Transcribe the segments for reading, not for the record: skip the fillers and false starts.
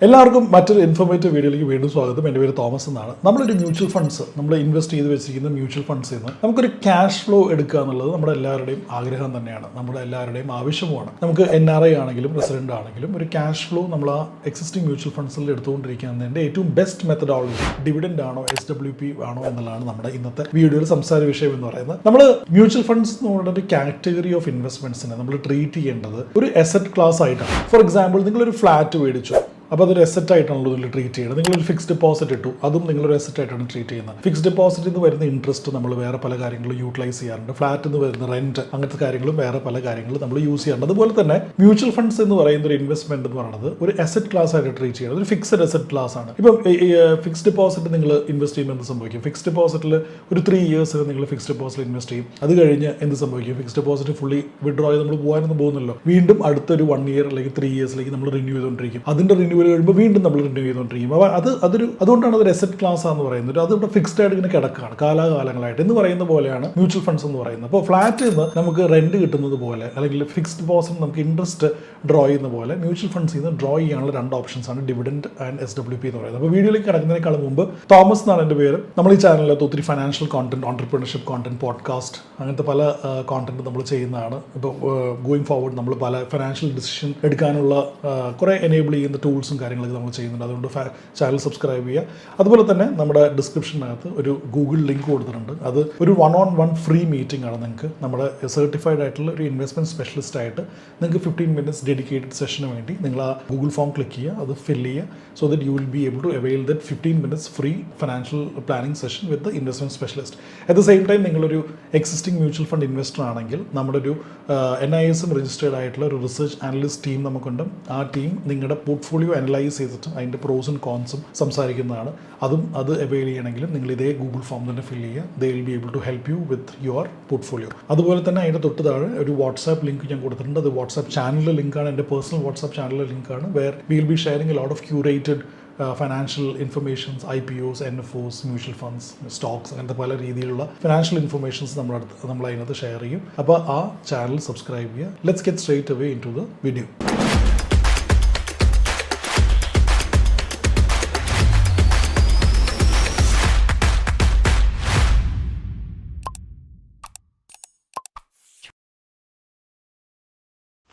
എല്ലാവർക്കും മറ്റൊരു ഇൻഫോർമേറ്റീവ് വീഡിയോയിലേക്ക് വീണ്ടും സ്വാഗതം. എൻ്റെ പേര് തോമസ് എന്നാണ്. നമ്മളൊരു മ്യൂച്വൽ ഫണ്ട്സ് നമ്മൾ ഇൻവെസ്റ്റ് ചെയ്ത് വെച്ചിരിക്കുന്ന മ്യൂച്വൽ ഫണ്ട്സിൽ നിന്ന് നമുക്കൊരു ക്യാഷ് ഫ്ലോ എടുക്കുക എന്നുള്ളത് നമ്മുടെ എല്ലാവരുടെയും ആഗ്രഹം തന്നെയാണ്, നമ്മുടെ എല്ലാവരുടെയും ആവശ്യവുമാണ്. നമുക്ക് NRI ആണെങ്കിലും റെസിഡൻ്റ് ആണെങ്കിലും ഒരു ക്യാഷ് ഫ്ലോ നമ്മൾ ആ എക്സിസ്റ്റിംഗ് മ്യൂച്വൽ ഫണ്ട്സിൽ എടുത്തുകൊണ്ടിരിക്കുന്നതിൻ്റെ ഏറ്റവും ബെസ്റ്റ് മെത്തഡോളജി ഡിവിഡൻഡ് ആണോ SWP ആണോ എന്നുള്ളതാണ് നമ്മുടെ ഇന്നത്തെ വീഡിയോയിൽ സംസാര വിഷയം എന്ന് പറയുന്നത്. നമ്മൾ മ്യൂച്വൽ ഫണ്ട്സ് എന്ന് പറയുന്ന ഒരു കാറ്റഗറി ഓഫ് ഇൻവെസ്റ്റ്മെന്റ്സിനെ നമ്മൾ ട്രീറ്റ് ചെയ്യേണ്ടത് ഒരു അസറ്റ് ക്ലാസ് ആയിട്ടാണ്. ഫോർ എക്സാമ്പിൾ, നിങ്ങളൊരു ഫ്ലാറ്റ് മേടിച്ചു, അപ്പോൾ അതൊരു അസറ്റ് ആയിട്ടാണല്ലോ ഇതിൽ ട്രീറ്റ് ചെയ്യുന്നത്. നിങ്ങളൊരു ഫിക്സ്ഡ് ഡെപ്പോസിറ്റ് ഇട്ടു, അതും നിങ്ങളൊരു അസറ്റ് ആയിട്ടാണ് ട്രീറ്റ് ചെയ്യുന്നത്. ഫിക്സ്ഡ് ഡെപ്പോസിറ്റിൽ നിന്ന് വരുന്ന ഇൻട്രസ്റ്റ് നമ്മൾ വേറെ പല കാര്യങ്ങളും യൂട്ടിലൈസ് ചെയ്യാറുണ്ട്. ഫ്ലാറ്റിൽ നിന്ന് വരുന്ന റെന്റ്, അങ്ങനത്തെ കാര്യങ്ങളും വേറെ പല കാര്യങ്ങളും നമ്മൾ യൂസ് ചെയ്യാറുണ്ട്. അതുപോലെ തന്നെ മ്യൂച്വൽ ഫണ്ട്സ് എന്ന് പറയുന്ന ഒരു ഇൻവെസ്റ്റ്മെന്റ് എന്ന് പറയുന്നത് ഒരു അസറ്റ് ക്ലാസ് ആയിട്ട് ട്രീറ്റ് ചെയ്യുന്നത്, ഒരു ഫിക്സ്ഡ് അസറ്റ് ക്ലാസ് ആണ്. ഇപ്പം ഫിക്സ്ഡ് ഡെപ്പോസിറ്റ് നിങ്ങൾ ഇൻവെസ്റ്റ് ചെയ്യുമ്പോൾ എന്ത് സംഭവിക്കും? ഫിക്സ്ഡ് ഡെപ്പോസിറ്റിൽ ഒരു 3 years നിങ്ങൾ ഫിക്സ്ഡ് ഡെപ്പോസിറ്റ് ഇൻവെസ്റ്റ് ചെയ്യും. അത് കഴിഞ്ഞ് എന്ത് സംഭവിക്കും? ഫിക്സ്ഡ് ഡെപ്പോസിറ്റ് ഫുള്ളി വിഡ്രോ ചെയ്ത് നമ്മൾ പോകാനൊന്നും പോകുന്നല്ലോ. വീണ്ടും അടുത്തൊരു 1 year അല്ലെങ്കിൽ 3 yearsലേക്ക് നമ്മൾ റിന്യൂ ചെയ്തുകൊണ്ടിരിക്കും. അതിന്റെ റിന്യൂവൽ കഴിയുമ്പോൾ വീണ്ടും നമ്മൾ റിന്യൂ ചെയ്തുകൊണ്ടിരിക്കും. അപ്പോൾ അതുകൊണ്ടാണ് അതൊരു അസറ്റ് ക്ലാസ് എന്ന് പറയുന്നത്. അത് ഇവിടെ ഫിക്സ്ഡ് ആയിട്ട് ഇങ്ങനെ കിടക്കുകയാണ് കാലാകാലങ്ങളായിട്ട് എന്ന് പറയുന്ന പോലെയാണ് മ്യൂച്വൽ ഫണ്ട്സ് എന്ന് പറയുന്നത്. അപ്പോൾ ഫ്ലാറ്റിൽ നിന്ന് നമുക്ക് റെന്റ് കിട്ടുന്നത് പോലെ അല്ലെങ്കിൽ ഫിക്സ്ഡ് ഡെപ്പോസിറ്റ് നമുക്ക് ഇൻട്രസ്റ്റ് ഡ്രോ ചെയ്യുന്ന പോലെ മ്യൂച്വൽ ഫണ്ട്സിൽ നിന്ന് ഡ്രോ ചെയ്യാനുള്ള 2 ഓപ്ഷൻസ് ആണ് ഡിവിഡൻഡ് ആൻഡ് SWP എന്ന് പറയുന്നത്. അപ്പോൾ വീഡിയോയിലേക്ക് കിടക്കുന്നതിനേക്കാൾ മുമ്പ് തോമസ് എന്നാണ് എൻ്റെ പേര്. നമ്മൾ ഈ ചാനലിനകത്ത് ഒത്തിരി financial content, entrepreneurship content, podcast, അങ്ങനത്തെ പല കോണ്ടന്റ് നമ്മൾ ചെയ്യുന്നതാണ്. ഇപ്പോൾ ഗോയിങ് ഫോർവേഡ് നമ്മൾ പല ഫൈനാൻഷ്യൽ ഡിസിഷൻ എടുക്കാനുള്ള കുറേ എനേബിൾ ചെയ്യുന്ന ടൂൾസും കാര്യങ്ങളൊക്കെ നമ്മൾ ചെയ്യുന്നുണ്ട്. അതുകൊണ്ട് ചാനൽ സബ്സ്ക്രൈബ് ചെയ്യുക. അതുപോലെ തന്നെ നമ്മുടെ ഡിസ്ക്രിപ്ഷനകത്ത് ഒരു ഗൂഗിൾ ലിങ്ക് കൊടുത്തിട്ടുണ്ട്. അത് ഒരു 1-on-1 ഫ്രീ മീറ്റിംഗ് ആണ്. നിങ്ങൾക്ക് നമ്മുടെ സർട്ടിഫൈഡ് ആയിട്ടുള്ള ഒരു ഇൻവെസ്റ്റ്മെന്റ് സ്പെഷ്യലിസ്റ്റ് ആയിട്ട് നിങ്ങൾക്ക് 15 minutes ഡെഡിക്കേറ്റഡ് സെഷന് വേണ്ടി നിങ്ങൾ ആ ഗൂഗിൾ ഫോം ക്ലിക്ക് ചെയ്യുക, അത് ഫിൽ ചെയ്യുക. So that you will be able to avail that 15 minutes free financial planning session with the investment specialist. At the same time നിങ്ങളൊരു എക്സിസ്റ്റിംഗ് മ്യൂച്വൽ ഫണ്ട് ഇൻവെസ്റ്റർ ആണെങ്കിൽ നമ്മുടെ ഒരു NISM രജിസ്റ്റേർഡ് ആയിട്ടുള്ള ഒരു research analyst team നമുക്കുണ്ട്. ആ team നിങ്ങളുടെ portfolio analyse ചെയ്തിട്ട് അതിൻ്റെ പ്രോസും കോൺസും സംസാരിക്കുന്നതാണ്. അത് അവെയിൽ ചെയ്യണമെങ്കിലും നിങ്ങൾ ഇതേ ഗൂഗിൾ ഫോം തന്നെ ഫിൽ ചെയ്യുക. They will be able to help you with your portfolio. അതുപോലെ തന്നെ അതിൻ്റെ തൊട്ട് താഴെ ഒരു വാട്സാപ്പ് ലിങ്ക് ഞാൻ കൊടുത്തിട്ടുണ്ട്. അത് വാട്സാപ്പ് ചാനലിലെ ലിങ്കാണ്, എൻ്റെ പേഴ്സണൽ വാട്സാപ്പ് ചാനലിലെ ലിങ്കാണ്. Where we will be sharing a lot of curated financial informations, IPOs, NFOs, mutual funds, stocks, അങ്ങനത്തെ പല രീതിയിലുള്ള ഫിനാൻഷ്യൽ ഇൻഫർമേഷൻസ് നമ്മൾ അതിനകത്ത് ഷെയർ ചെയ്യും. അപ്പോൾ ആ ചാനൽ സബ്സ്ക്രൈബ് ചെയ്യുക. Let's get straight away into the video.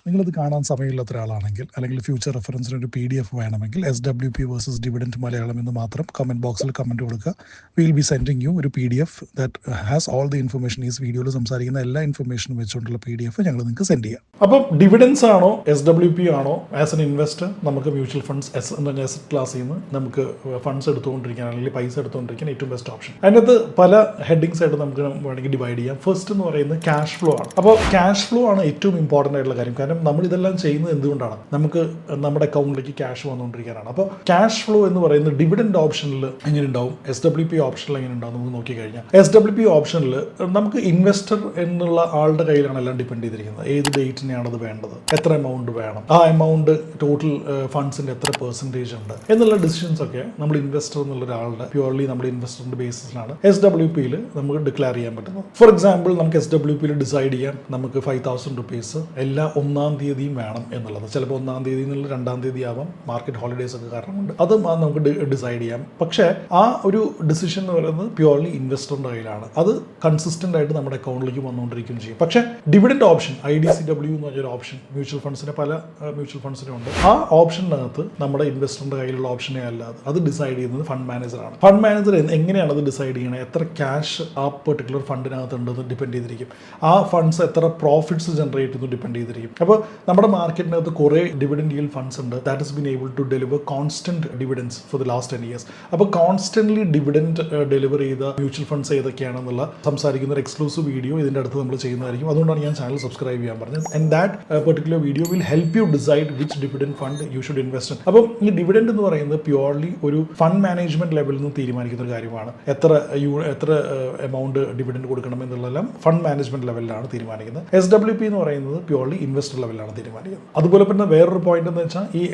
നിങ്ങളത് കാണാൻ സമയമില്ലാത്ത ഒരാളാണെങ്കിൽ അല്ലെങ്കിൽ ഫ്യൂച്ചർ റെഫറൻസിന് ഒരു PDF വേണമെങ്കിൽ SWP വേഴ്സസ് ഡിവിഡൻഡ് മലയാളം എന്ന് മാത്രം കമൻറ്റ് ബോക്സിൽ കമൻറ്റ് കൊടുക്കുക. വിൽ ബി സെൻഡിങ് യു ഒരു PDF that has all the information. ഈ വീഡിയോയിൽ സംസാരിക്കുന്ന എല്ലാ ഇൻഫർമേഷനും വെച്ചുകൊണ്ടുള്ള PDF ഞങ്ങൾ നിങ്ങൾക്ക് സെൻഡ് ചെയ്യാം. അപ്പം ഡിവിഡൻസ് ആണോ SWP ആണോ ആസ് എൻ ഇൻവെസ്റ്റർ നമുക്ക് മ്യൂച്വൽ ഫണ്ട്സ് അസറ്റ് ക്ലാസ്സിൽ നിന്ന് നമുക്ക് ഫണ്ട്സ് എടുത്തുകൊണ്ടിരിക്കാൻ അല്ലെങ്കിൽ പൈസ എടുത്തുകൊണ്ടിരിക്കാൻ ഏറ്റവും ബെസ്റ്റ് ഓപ്ഷൻ. അതിനകത്ത് പല ഹെഡിങ്സ് ആയിട്ട് നമുക്ക് വേണമെങ്കിൽ ഡിവൈഡ് ചെയ്യാം. ഫസ്റ്റ് എന്ന് പറയുന്നത് ക്യാഷ് ഫ്ലോ ആണ്. അപ്പോൾ ക്യാഷ് ഫ്ലോ ആണ് ഏറ്റവും ഇമ്പോർട്ടൻ്റ് ആയിട്ടുള്ള കാര്യം. കാരണം നമ്മൾ ഇതെല്ലാം ചെയ്യുന്നത് എന്തുകൊണ്ടാണ്? നമുക്ക് നമ്മുടെ അക്കൗണ്ടിലേക്ക് ക്യാഷ് വന്നുകൊണ്ടിരിക്കാനാണ്. അപ്പോൾ ക്യാഷ് ഫ്ലോ എന്ന് പറയുന്നത് ഡിവിഡൻഡ് ഓപ്ഷനിൽ എങ്ങനെ ഉണ്ടാവും, SWP ഓപ്ഷനിൽ എങ്ങനെ ഉണ്ടാവും നമുക്ക് നോക്കിക്കഴിഞ്ഞാൽ, SWP ഓപ്ഷനിൽ നമുക്ക് ഇൻവെസ്റ്റർ എന്നുള്ള ആളുടെ കയ്യിലാണ് എല്ലാം ഡിപ്പെൻഡ് ചെയ്തിരിക്കുന്നത്. ഏത് ഡേറ്റിനെയാണ് അത് വേണ്ടത്, എത്ര എമൗണ്ട് വേണം, ആ എമൗണ്ട് ടോട്ടൽ ഫണ്ട്സിന്റെ എത്ര പെർസെൻറ്റേജ് ഉണ്ട് എന്നുള്ള ഡിസിഷൻസ് ഒക്കെ നമ്മൾ ഇൻവെസ്റ്റർ എന്നുള്ള ഒരാളുടെ പ്യൂർലി നമ്മുടെ ഇൻവെസ്റ്ററിന്റെ ബേസിസിലാണ് SWPയിൽ നമുക്ക് ഡിക്ലെയർ ചെയ്യാൻ പറ്റുന്നത്. ഫോർ എക്സാമ്പിൾ, നമുക്ക് SWPയിൽ ഡിസൈഡ് ചെയ്യാം നമുക്ക് 5,000 rupees എല്ലാ 1-ാം തീയതിയും വേണം എന്നുള്ളത്. ചിലപ്പോൾ 1-ാം തീയതി എന്നുള്ള 2-ാം തീയതി ആവാം, മാർക്കറ്റ് ഹോളിഡേസ് ഒക്കെ കാരണം കൊണ്ട് അതും നമുക്ക് ഡിസൈഡ് ചെയ്യാം. പക്ഷേ ആ ഒരു ഡിസിഷൻ എന്ന് പറയുന്നത് പ്യൂർലി ഇൻവെസ്റ്ററിന്റെ കയ്യിലാണ്. അത് കൺസിസ്റ്റന്റ് ആയിട്ട് നമ്മുടെ അക്കൗണ്ടിലേക്ക് വന്നുകൊണ്ടിരിക്കുകയും ചെയ്യും. പക്ഷേ ഡിവിഡൻഡ് ഓപ്ഷൻ, IDCW എന്ന് പറഞ്ഞൊരു ഓപ്ഷൻ മ്യൂച്വൽ ഫണ്ട്സിന് പല മ്യൂച്വൽ ഫണ്ട്സിനും ഉണ്ട്. ആ ഓപ്ഷനകത്ത് നമ്മുടെ ഇൻവെസ്റ്ററിന്റെ കയ്യിലുള്ള ഓപ്ഷനെ അല്ലാതെ അത് ഡിസൈഡ് ചെയ്യുന്നത് ഫണ്ട് മാനേജറാണ്. ഫണ്ട് മാനേജർ എങ്ങനെയാണ് അത് ഡിസൈഡ് ചെയ്യണത്, എത്ര ക്യാഷ് ആ പെർട്ടിക്കുലർ ഫണ്ടിനകത്ത് ഉണ്ടെന്ന് ഡിപ്പെൻഡ് ചെയ്തിരിക്കും. ആ ഫണ്ട്സ് എത്ര പ്രോഫിറ്റ്സ് ജനറേറ്റ് ചെയ്യുന്നു ഡിപ്പെൻഡ് ചെയ്തിരിക്കും. അപ്പോൾ നമ്മുടെ മാർക്കറ്റിനകത്ത് കുറേ ഡിവിഡൻഡ് yield ഫണ്ട്സ് ഉണ്ട് that has been able to deliver constant dividends for the last 10 years. അപ്പോൾ കോൺസ്റ്റന്റ്ലി ഡിവിഡൻഡ് ഡെലിവർ ചെയ്ത മ്യൂച്വൽ ഫണ്ട്സ് ഏതൊക്കെയാണെന്നുള്ള സംസാരിക്കുന്ന ഒരു എക്സ്ക്ലൂസീവ് വീഡിയോ ഇതിൻ്റെ അടുത്ത് നമ്മൾ ചെയ്യുന്നതായിരിക്കും. അതുകൊണ്ടാണ് ഞാൻ ചാനൽ സബ്സ്ക്രൈബ് ചെയ്യാൻ പറഞ്ഞത്. And that particular video will help you decide which dividend fund you should invest in. അപ്പം ഈ ഡിവിഡൻഡ് എന്ന് പറയുന്നത് പ്യൂർലി ഒരു ഫണ്ട് മാനേജ്മെന്റ് ലെവലിൽ നിന്ന് തീരുമാനിക്കുന്ന ഒരു കാര്യമാണ്. എത്ര എമൗണ്ട് ഡിവിഡൻഡ് കൊടുക്കണം എന്നുള്ളതെല്ലാം ഫണ്ട് മാനേജ്മെന്റ് ലെവലിലാണ് തീരുമാനിക്കുന്നത്. SWP എന്ന് പറയുന്നത് പ്യൂർലി ഇൻവെസ്റ്റർ ലെവലിലാണ് തീരുമാനിക്കുന്നത്. അതുപോലെ തന്നെ വേറൊരു പോയിന്റ് എന്ന് വെച്ചാൽ ഈ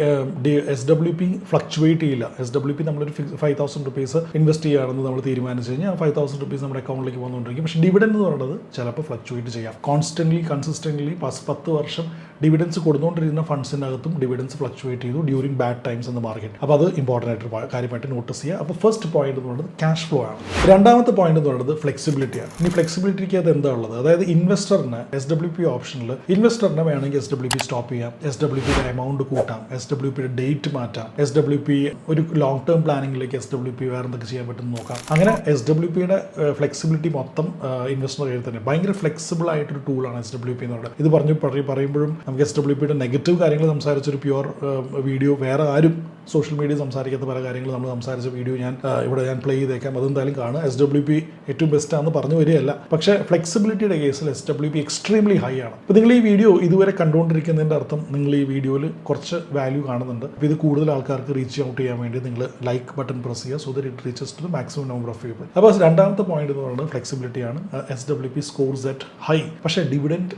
SWP ഫ്ലക്ച്വേറ്റ് ചെയ്യില്ല. SWP നമ്മളൊരു 5,000 റുപ്പീസ് ഇൻവെസ്റ്റ് ചെയ്യുകയാണെന്ന് നമ്മൾ തീരുമാനിച്ചു കഴിഞ്ഞാൽ 5,000 റുപ്പീസ് നമ്മുടെ അക്കൗണ്ടിലേക്ക് വന്നുകൊണ്ടിരിക്കും. പക്ഷേ ഡിവിഡൻഡ് എന്ന് പറയുന്നത് ചിലപ്പോൾ ഫ്ലക്ച്വേറ്റ് ചെയ്യാം. കൺസിസ്റ്റൻ്റ്ലി 10 വർഷം ഡിവിഡൻസ് കൊടുത്തുകൊണ്ടിരുന്ന ഫണ്ട്സിനകത്തും ഡിവിഡൻസ് ഫ്ലക്ച്വേറ്റ് ചെയ്തു ഡ്യൂറിംഗ് ബാഡ് ടൈംസ് എന്ന മാർക്കറ്റ്. അപ്പോൾ അത് ഇമ്പോർട്ടൻ്റ് ആയിട്ട് കാര്യമായിട്ട് നോട്ടീസ് ചെയ്യുക. അപ്പോൾ ഫസ്റ്റ് പോയിന്റ് എന്ന് പറയുന്നത് ക്യാഷ് ഫ്ലോ ആണ്. രണ്ടാമത്തെ പോയിന്റ് എന്ന് പറയുന്നത് ഫ്ലെക്സിബിലിറ്റിയാണ്. ഇനി ഫ്ലെക്സിബിലിറ്റിക്ക് അത് എന്താ ഉള്ളത്? അതായത് ഇൻവെസ്റ്ററിന് SWP ഓപ്ഷനിൽ ഇൻവെസ്റ്ററിന് വേണമെങ്കിൽ SWP സ്റ്റോപ്പ് ചെയ്യാം, SWPയുടെ എമൗണ്ട് കൂട്ടാം, SWPയുടെ ഡേറ്റ് മാറ്റാം, SWP ഒരു ലോങ് ടേം പ്ലാനിങ്ങിലേക്ക് SWP വേറെ എന്തൊക്കെ ചെയ്യാൻ പറ്റുമെന്ന് നോക്കാം. അങ്ങനെ SWPയുടെ ഫ്ലെക്സിബിലിറ്റി മൊത്തം ഇൻവെസ്റ്റർ കയ്യിൽ തന്നെ ഭയങ്കര ഫ്ലെക്സിബിൾ ആയിട്ടൊരു ടൂളാണ് SWP എന്ന് പറയുന്നത്. ഇത് പറയുമ്പോഴും നമുക്ക് SWPയുടെ നെഗറ്റീവ് കാര്യങ്ങൾ സംസാരിച്ചൊരു പ്യുവർ വീഡിയോ വേറെ ആരും സോഷ്യൽ മീഡിയ സംസാരിക്കാത്ത പല കാര്യങ്ങൾ നമ്മൾ സംസാരിച്ച വീഡിയോ ഞാൻ പ്ലേ ചെയ്തേക്കാം. അതെന്തായാലും കാണുക. SWP ഏറ്റവും ബെസ്റ്റ് ആണെന്ന് പറഞ്ഞു വരികയല്ല, പക്ഷേ ഫ്ലെക്സിബിലിറ്റിയുടെ കേസിൽ SWP എക്സ്ട്രീംലി ഹൈ ആണ്. അപ്പോൾ നിങ്ങൾ ഈ വീഡിയോ ഇതുവരെ കണ്ടുകൊണ്ടിരിക്കുന്നതിൻ്റെ അർത്ഥം നിങ്ങൾ ഈ വീഡിയോയിൽ കുറച്ച് വാല്യൂ കാണുന്നുണ്ട്. അപ്പോൾ ഇത് കൂടുതൽ ആൾക്കാർക്ക് റീച്ച് ഔട്ട് ചെയ്യാൻ വേണ്ടി നിങ്ങൾ ലൈക്ക് ബട്ടൺ പ്രസ് ചെയ്യുക, so that it reaches to the maximum number of people. അപ്പോൾ രണ്ടാമത്തെ പോയിന്റ് എന്ന് പറയുന്നത് ഫ്ലെക്സിബിലിറ്റിയാണ്. SWP scores at high. പക്ഷേ ഡിവിഡൻഡ്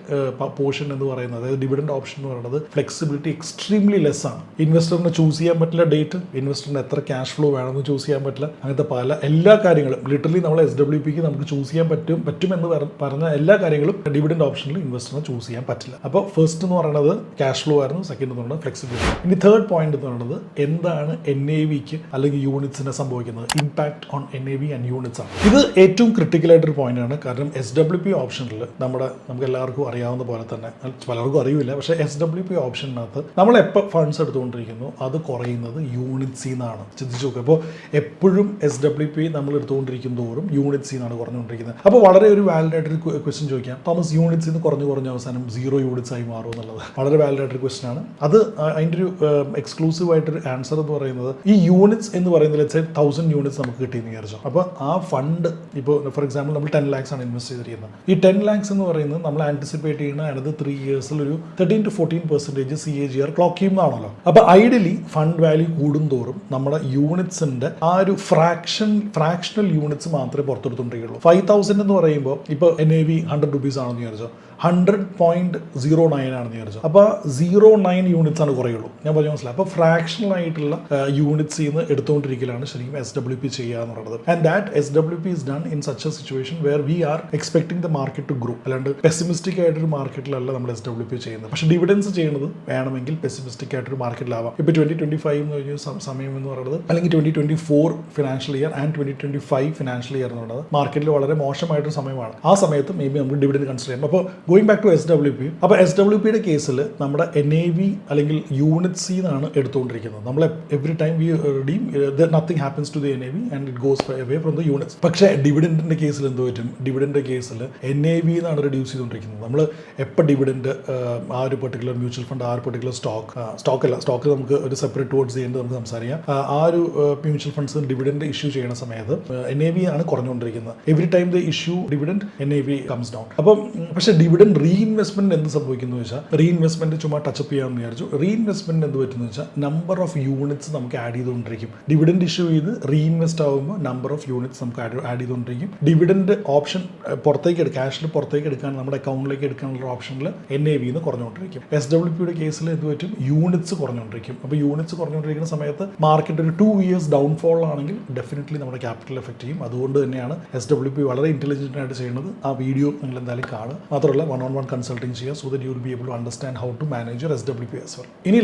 പോർഷൻ എന്ന് പറയുന്നത്, അതായത് ഡിവിഡൻഡ് ഓപ്ഷൻ എന്ന് പറയുന്നത് ഫ്ലെക്സിബിലിറ്റി എക്സ്ട്രീംലി ലെസ് ആണ്. ഇൻവെസ്റ്ററിന് ചൂസ് ചെയ്യാൻ പറ്റില്ല ഡേറ്റ്, ഇൻവെസ്റ്ററിന് എത്ര ക്യാഷ് ഫ്ലോ വേണമെന്ന് ചൂസ് ചെയ്യാൻ പറ്റില്ല. അങ്ങനത്തെ എല്ലാ കാര്യങ്ങളും ലിറ്ററലി നമ്മൾ SWPക്ക് നമുക്ക് ചൂസ് ചെയ്യാൻ പറ്റുമെന്ന് പറഞ്ഞ എല്ലാ കാര്യങ്ങളും ഡിവിഡൻഡ് ഓപ്ഷനിൽ ഇൻവെസ്റ്ററിന് ചൂസ് ചെയ്യാൻ പറ്റില്ല. അപ്പോൾ ഫസ്റ്റ് എന്ന് പറയുന്നത് ക്യാഷ് ഫ്ലോ ആയിരുന്നു, സെക്കൻഡ് എന്ന് പറയുന്നത് ഫ്ലെക്സിബിലിറ്റി. ഇനി തേർഡ് പോയിന്റ് എന്ന് പറയുന്നത് എന്താണ് NAVക്ക് അല്ലെങ്കിൽ യൂണിറ്റ്സിന് സംഭവിക്കുന്നത്, impact on NAV and units ആണ്. ഇത് ഏറ്റവും ക്രിട്ടിക്കൽ ആയിട്ടൊരു പോയിന്റ് ആണ്. കാരണം SWP ഓപ്ഷനിൽ നമുക്ക് എല്ലാവർക്കും അറിയാവുന്ന പോലെ തന്നെ, പലർക്കും അറിയില്ല, പക്ഷേ SWP ഓപ്ഷനകത്ത് നമ്മൾ എപ്പോൾ ഫണ്ട്സ് എടുത്തുകൊണ്ടിരിക്കുന്നു അത് കുറയുന്നത് യൂണിറ്റ്സിൽ നിന്നാണ്. ചിന്തിച്ചു നോക്കുക. അപ്പോൾ എപ്പോഴും SWP നമ്മൾ എടുത്തുകൊണ്ടിരിക്കും തോറും യൂണിറ്റ്സിൽ നിന്നാണ് കുറഞ്ഞുകൊണ്ടിരിക്കുന്നത്. അപ്പോൾ വളരെ ഒരു വാലിഡ് ആയിട്ടൊരു ക്വസ്റ്റ്യൻ ചോദിക്കാം, തോമസ് യൂണിറ്റ്സിൽ നിന്ന് കുറഞ്ഞ് അവസാനം 0 യൂണിറ്റ്സ് ആയി മാറും എന്നുള്ളത് വളരെ വാലിഡ് ആയിട്ടൊരു ക്വസ്റ്റ്യൻ ആണ്. അത് അതിൻ്റെ ഒരു എക്സ്ക്ലൂസീവ് ആയിട്ടൊരു ആൻസർ എന്ന് പറയുന്നത്, ഈ യൂണിറ്റ്സ് എന്ന് പറയുന്നത് 1000 യൂണിറ്റ്സ് നമുക്ക് കിട്ടിയെന്ന് വിചാരിച്ചു. അപ്പോൾ ആ ഫണ്ട് ഇപ്പോൾ ഫോർ എക്സാമ്പിൾ നമ്മൾ 10 lakhs ആണ് ഇൻവെസ്റ്റ് ചെയ്തിരിക്കുന്നത്. ഈ 10 lakhs എന്ന് പറയുന്നത് നമ്മൾ ആൻറ്റിസിപ്പേറ്റ് ചെയ്യുന്ന അതായത് 3 yearsൽ ഒരു 13 to 14% CAGR ക്ലോക്ക് ചെയ്യുന്നതാണല്ലോ. അപ്പോൾ ഐഡിയലി ഫണ്ട് വാല്യൂ കൂടുന്തോറും നമ്മുടെ യൂണിറ്റ്സിന്റെ ആ ഒരു ഫ്രാക്ഷണൽ യൂണിറ്റ്സ് മാത്രമേ പുറത്തെടുത്തുകൊണ്ടിരിക്കുള്ളൂ. 5,000 എന്ന് പറയുമ്പോൾ ഇപ്പോൾ NAV 100 rupees ആണെന്ന് വിചാരിച്ചോ, 100.09 ആണെന്ന് വിചാരിച്ചു. അപ്പോൾ 0.9 യൂണിറ്റ്സ് ആണ് കുറയുള്ളൂ. ഞാൻ പറഞ്ഞു മനസ്സിലായി. അപ്പോൾ ഫ്രാക്ഷണൽ ആയിട്ടുള്ള യൂണിറ്റ്സിൽ നിന്ന് എടുത്തുകൊണ്ടിരിക്കലാണ് ശരിക്കും SWP ചെയ്യുക എന്ന് പറയുന്നത്. And that SWP is done in such a situation where we are expecting the market to grow. അല്ലാണ്ട് പെസിമിസ്റ്റിക് ആയിട്ടൊരു മാർക്കറ്റിലല്ല നമ്മൾ SWP ചെയ്യുന്നത്. പക്ഷേ ഡിവിഡൻസ് ചെയ്യുന്നത് വേണമെങ്കിൽ പെസിമിസ്റ്റിക് ആയിട്ടൊരു മാർക്കറ്റിലാവാം. ഇപ്പോൾ 2025 എന്ന് പറഞ്ഞ സമയം എന്ന് പറയുന്നത്, അല്ലെങ്കിൽ 2024 financial year and 2025 financial year എന്ന് പറയുന്നത് മാർക്കറ്റിൽ വളരെ മോശമായിട്ടൊരു സമയമാണ്. ആ സമയത്ത് മേ ബി നമുക്ക് ഡിവിഡൻഡ് കൺസിഡർ ചെയ്യാം. അപ്പോൾ ഗോയിങ് ബാക്ക് ടു SWP, അപ്പോൾ SWPയുടെ കേസിൽ നമ്മുടെ NAV അല്ലെങ്കിൽ യൂണിറ്റ്സിൽ നിന്നാണ് എടുത്തുകൊണ്ടിരിക്കുന്നത്. നമ്മൾ every time we redeem, nothing happens to the NAV and it goes away from the units. പക്ഷേ ഡിവിഡൻഡിന്റെ കേസിൽ എന്ത് പറ്റും? ഡിവിഡൻഡിന്റെ കേസിൽ NAV എന്നാണ് റെഡ്യൂസ് ചെയ്തുകൊണ്ടിരിക്കുന്നത്. നമ്മൾ എപ്പോൾ ഡിവിഡൻഡ് ആ ഒരു പെർട്ടിക്കുലർ മ്യൂച്വൽ ഫണ്ട്, ആ ഒരു പെർട്ടിക്കുലർ സ്റ്റോക്ക് നമുക്ക് ഒരു സെപ്പറേറ്റ് ടൂവേർഡ്സ് ചെയ്യേണ്ടത് നമുക്ക് സംസാരിക്കാം. ആ ഒരു മ്യൂച്വൽ ഫണ്ട്സ് ഡിവിഡൻഡ് ഇഷ്യൂ ചെയ്യുന്ന സമയത്ത് NAV ആണ് കുറഞ്ഞുകൊണ്ടിരിക്കുന്നത്. Every time the issue dividend NAV comes down. അപ്പം പക്ഷേ ഡിവിഡൻഡ് റീഇൻവെസ്റ്റ്മെന്റ് എന്ത് സംഭവിക്കുന്നു വെച്ചാൽ, റീഇൻവെസ്റ്റ്മെന്റ് ചുമ്മാ ടച്ചപ്പ് ചെയ്യാമെന്ന് വിചാരിച്ചു. റീഇൻവെസ്റ്റ്മെന്റ് എന്ത് പറ്റുന്നു വെച്ചാൽ നമ്പർ ഓഫ് യൂണിറ്റ്സ് നമുക്ക് ആഡ് ചെയ്തുകൊണ്ടിരിക്കും. ഡിവിഡൻഡ് ഇഷ്യൂ ചെയ്ത് റീഇൻവെസ്റ്റ് ആകുമ്പോൾ നമ്പർ ഓഫ് യൂണിറ്റ്സ് നമുക്ക് ആഡ് ചെയ്തുകൊണ്ടിരിക്കും. ഡിവിഡൻഡ് ഓപ്ഷൻ ക്യാഷിൽ പുറത്തേക്ക് എടുക്കാൻ, നമ്മുടെ അക്കൗണ്ടിലേക്ക് എടുക്കാനുള്ള ഓപ്ഷനിൽ NAV എന്ന് കുറഞ്ഞുകൊണ്ടിരിക്കും. SWPയുടെ കേസിൽ എന്ത് പറ്റും? യൂണിറ്റ്സ് കുറഞ്ഞുകൊണ്ടിരിക്കും. അപ്പോൾ യൂണിറ്റ്സ് കുറഞ്ഞുകൊണ്ടിരിക്കുന്ന സമയത്ത് മാർക്കറ്റ് ഒരു 2 years ഡൗൺഫോൾ ആണെങ്കിൽ ഡെഫിനറ്റ്ലി നമ്മുടെ ക്യാപിറ്റൽ എഫക്ട് ചെയ്യും. അതുകൊണ്ട് തന്നെയാണ് SWP വളരെ ഇന്റലിജന്റ് ആയിട്ട് ചെയ്യുന്നത്. ആ വീഡിയോ നിങ്ങൾ എന്തായാലും കാണുക. മാത്രമല്ല 1-on-1 കൺസൾട്ടിങ് ചെയ്യുക, so that you will be able to understand how to manage your SWP as well. ഇനി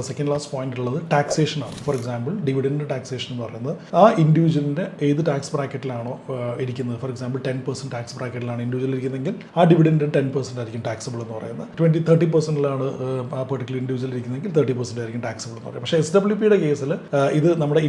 സെക്കൻഡ് ലാസ്റ്റ് പോയിന്റ് ഉള്ളത് ടാക്സേഷൻ ആണ്. ഫോർ എക്സാമ്പിൾ ഡിവിഡൻഡ് ടാക്സേഷൻ എന്ന് പറയുന്നത് ആ ഇൻഡിവിജ്വലിന്റെ ഏത് ടാക്സ് ബ്രാക്കറ്റിലാണോ ഇരിക്കുന്നത്. ഫോർ എക്സാമ്പിൾ 10% ടാക്സ് ബ്രാക്കറ്റിലാണ് ഇൻഡിവിജ്വൽ ഇരിക്കുന്നതെങ്കിൽ ആ ഡിവിഡൻഡ് 10% ആയിരിക്കും ടാക്സബിൾ എന്ന് പറയുന്നത്. 30%ലാണ് ആ പെർട്ടിക്കുലർ ഇൻഡിവിജ്വൽ ഇരിക്കുന്നതെങ്കിൽ 30% ആയിരിക്കും ടാക്സബിൾ എന്ന് പറയുന്നത്. പക്ഷേ SWPയുടെ കേസിൽ ഇത് നമ്മുടെ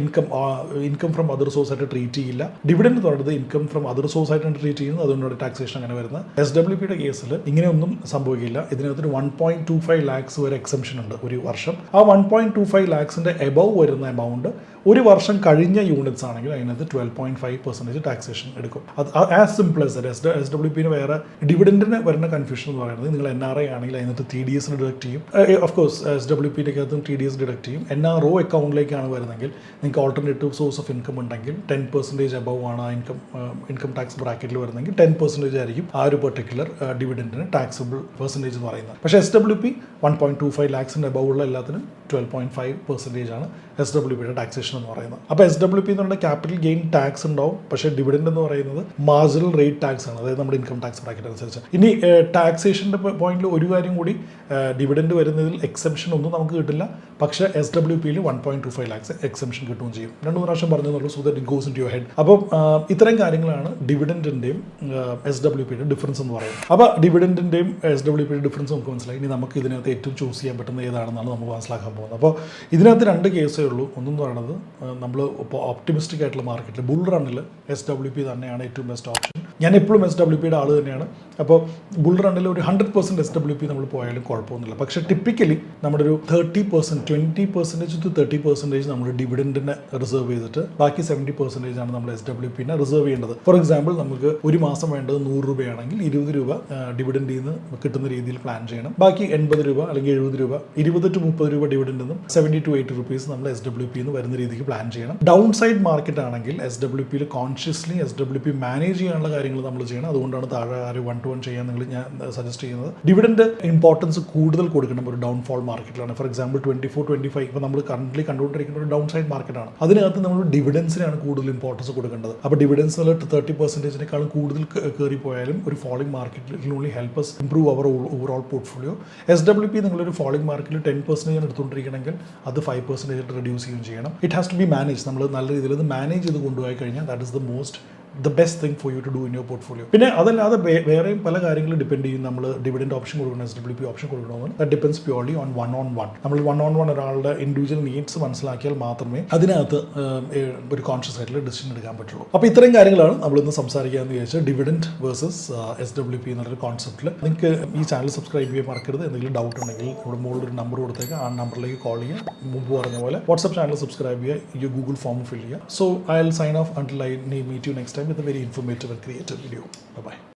ഇൻകം ഫ്രം അതർ സോഴ്സ് ആയിട്ട് ട്രീറ്റ് ചെയ്യില്ല. ഡിവിഡൻഡ് എന്ന് പറയുന്നത് ഇൻകം ഫ്രം അതർ സോഴ്സ് ആയിട്ടാണ് ട്രീറ്റ് ചെയ്യുന്നത്. അതുകൊണ്ടാണ് ടാക്സേഷൻ അങ്ങനെ വരുന്നത്. SWPയുടെ കേസിൽ ഇങ്ങനെയൊന്നും സംഭവിക്കില്ല. ഇതിനകത്തൊരു 1.25 lakhs വരെ എക്സംഷൻ ഉണ്ട് ഒരു വർഷം. ആ 1.25 lakhsന്റെ എബവ് വരുന്ന എമൗണ്ട് ഒരു വർഷം കഴിഞ്ഞ യൂണിറ്റ്സ് ആണെങ്കിൽ അതിനകത്ത് 12.5% ടാക്സേഷൻ എടുക്കും. അത് ആസ് സിമ്പിൾ ആസ് ദാറ്റ്. SWPന് വേറെ ഡിവിഡൻഡിന് വരുന്ന കൺഫ്യൂഷൻ എന്ന് പറയുന്നത്, നിങ്ങൾ NRI ആണെങ്കിൽ അതിനകത്ത് TDS ഡിഡക്ട് ചെയ്യും. ഓഫ്കോഴ്സ് SWPൻ്റെ അകത്തും TDS ഡിഡക്ട് ചെയ്യും. NRO അക്കൗണ്ടിലേക്കാണ് വരുന്നതെങ്കിൽ നിങ്ങൾക്ക് ഓൾട്ടർനേറ്റീവ് സോഴ്സ് ഓഫ് ഇൻകം ഉണ്ടെങ്കിൽ 10% എബവ് ആണ് ഇൻകം ടാക്സ് ബ്രാക്കറ്റിൽ വരുന്നെങ്കിൽ 10% ആയിരിക്കും ആ ഒരു പെർട്ടിക്കുലർ ഡിവിഡൻറ്റിന് ടാക്സബിൾ പെർസെൻറ്റേജ് എന്ന് പറയുന്നത്. പക്ഷേ SWP 1.25 ലാക്സിൻ്റെ അബവ് ഉള്ള എല്ലാത്തിനും 12.5% ആണ് SWPയുടെ ടാക്സേഷൻ എന്ന് പറയുന്നത്. അപ്പോൾ SWP എന്ന് പറഞ്ഞാൽ ക്യാപിറ്റൽ ഗെയിൻ ടാക്സ് ഉണ്ടാവും, പക്ഷേ ഡിവിഡൻഡ് എന്ന് പറയുന്നത് മാർജിനൽ റേറ്റ് ടാക്സ് ആണ്, അതായത് നമ്മുടെ ഇൻകം ടാക്സ് ബ്രാക്കറ്റ് അനുസരിച്ച്. ഇനി ടാക്സേഷൻ്റെ പോയിന്റിൽ ഒരു കാര്യം കൂടി, ഡിവിഡൻഡ് വരുന്നതിൽ എക്സെപ്ഷൻ ഒന്നും നമുക്ക് കിട്ടില്ല, പക്ഷേ SWPയിൽ 1.25 ലാക്സ് എക്സെപ്ഷൻ കിട്ടുകയും ചെയ്യും. 2-3 പ്രാവശ്യം പറഞ്ഞെന്നുള്ളൂ, so that it goes into your head. അപ്പം ഇത്തരം കാര്യങ്ങളാണ് ഡിവിഡൻറ്റിൻ്റെയും SWPയുടെ ഡിഫറൻസ് എന്ന് പറയുന്നത്. അപ്പോൾ ഡിവിഡൻറ്റിൻ്റെയും SWPയുടെ ഡിഫറൻസ് നമുക്ക് മനസ്സിലായി. ഇനി നമുക്ക് ഇതിനകത്ത് ഏറ്റവും ചൂസ് ചെയ്യാൻ പറ്റുന്ന ഏതാണെന്നാണ് നമുക്ക് മനസ്സിലാക്കാൻ പോകുന്നത്. അപ്പോൾ ഇതിനകത്ത് 2 കേസേ ഉള്ളൂ. ഒന്നെന്ന് പറയുന്നത് നമ്മൾ ഇപ്പോൾ ഓപ്റ്റിമിസ്റ്റിക് ആയിട്ടുള്ള മാർക്കറ്റിൽ ബുൾ റണ്ണിൽ SWP തന്നെയാണ് ഏറ്റവും ബെസ്റ്റ് ഓപ്ഷൻ. ഞാൻ എപ്പോഴും SWPയുടെ ആൾ തന്നെയാണ്. അപ്പോൾ ബുൾ റണ്ണിൽ ഒരു 100% SWP നമ്മൾ പോയാലും കുഴപ്പമൊന്നുമില്ല. പക്ഷേ ടിപ്പിക്കലി നമ്മുടെ ഒരു 30%, 20% to 30% നമ്മൾ ഡിവിഡൻറ്റിനെ റിസർവ് ചെയ്തിട്ട് ബാക്കി 70% ആണ് നമ്മൾ SWPനെ റിസർവ് ചെയ്യേണ്ടത്. ഫോർ എക്സാമ്പിൾ, നമുക്ക് ഒരു മാസം വേണ്ടത് 100 രൂപയാണെങ്കിൽ 20 രൂപ ഡിവിഡൻറ്റിൽ നിന്ന് കിട്ടുന്ന രീതിയിൽ പ്ലാൻ ചെയ്യണം. ബാക്കി 80 രൂപ അല്ലെങ്കിൽ 70 രൂപ, 20 to 30 രൂപ ഡിവിഡൻറ്റിൽ നിന്നും 70 to 80 റുപ്പീസ് നമ്മൾ SWPയിൽ നിന്ന് വരുന്ന രീതിക്ക് പ്ലാൻ ചെയ്യണം. ഡൗൺ സൈഡ് മാർക്കറ്റ് ആണെങ്കിൽ SWPയിൽ കോൺഷ്യസ്ലി SWP മാനേജ് ചെയ്യാനുള്ള കാര്യങ്ങൾ നമ്മൾ ചെയ്യണം. അതുകൊണ്ടാണ് താഴെ ഒരു 1-to-1 ചെയ്യാൻ ഞാൻ സജസ്റ്റ് ചെയ്യുന്നത്. ഡിവിഡൻറ്റ് ഇമ്പോർട്ടൻസ് കൂടുതൽ കൊടുക്കണം ഒരു ഡൗൺ ഫോൾ മാർക്കറ്റിലാണ്. ഫോർ എക്സാമ്പിൾ 24-25 ഇപ്പോൾ നമ്മൾ കറന്റ് കണ്ടുകൊണ്ടിരിക്കുന്ന ഒരു ഡൗൺ സൈഡ് മാർക്കറ്റാണ്. അതിനകത്ത് നമ്മൾ ഡിവിഡൻസിനാണ് കൂടുതൽ ഇമ്പോർട്ടൻസ് കൊടുക്കേണ്ടത്. അപ്പോൾ ഡിവിഡൻസിൽ 30%-നേക്കാളും കൂടുതൽ കയറി പോയാലും ഒരു ഫോളിംഗ് മാർക്കറ്റിൽ only help us improve our overall portfolio. SWP നിങ്ങളൊരു ഫോളിംഗ് മാർക്കറ്റിൽ 10% എടുത്തുകൊണ്ടിരിക്കണമെങ്കിൽ അത് 5% റെഡ്യൂസ് ചെയ്യുകയും ചെയ്യണം. It has to be manage. നമ്മൾ നല്ല രീതിയിൽ ഇത് മാനേജ് ചെയ്ത് കൊണ്ടുപോയി കഴിഞ്ഞാൽ that is the best thing for you to do in your portfolio. പിന്നെ അതല്ലാതെ വേറെയും പല കാര്യങ്ങളും ഡിപ്പെൻഡ് ചെയ്യും. നമ്മൾ ഡിവിഡൻറ്റ് ഓപ്ഷൻ കൊടുക്കണം, SWP ഓപ്ഷൻ കൊടുക്കണമെന്ന്. That depends purely on one-on-one. നമ്മൾ one-on-one ഒരാളുടെ ഇൻഡിവിജ്വൽ നീഡ്സ് മനസ്സിലാക്കിയാൽ മാത്രമേ അതിനകത്ത് ഒരു കോൺഷ്യസ് ആയിട്ടുള്ള ഡിസിഷൻ എടുക്കാൻ പറ്റുള്ളൂ. അപ്പോൾ ഇത്രയും കാര്യങ്ങളാണ് നമ്മളിന്ന് സംസാരിക്കാമെന്ന് വിചാരിച്ചത്, ഡിവിഡൻറ്റ് വേഴ്സസ് SWP എന്നുള്ളൊരു കോൺസെപ്റ്റിൽ. നിങ്ങൾക്ക് ഈ ചാനൽ സബ്സ്ക്രൈബ് ചെയ്യാൻ മറക്കരുത്. എന്തെങ്കിലും ഡൗട്ട് ഉണ്ടെങ്കിൽ ഇവിടെ മുകളിൽ ഒരു നമ്പർ കൊടുത്തേക്ക്, ആ നമ്പറിലേക്ക് കോൾ ചെയ്യുക. മുമ്പ് പറഞ്ഞ പോലെ വാട്സ്ആപ്പ് ചാനൽ സബ്സ്ക്രൈബ് ചെയ്യുക, ഈ ഗൂഗിൾ ഫോം ഫിൽ ചെയ്യുക. So I will sign off until I meet you next time with a very informative and creative video. Bye-bye.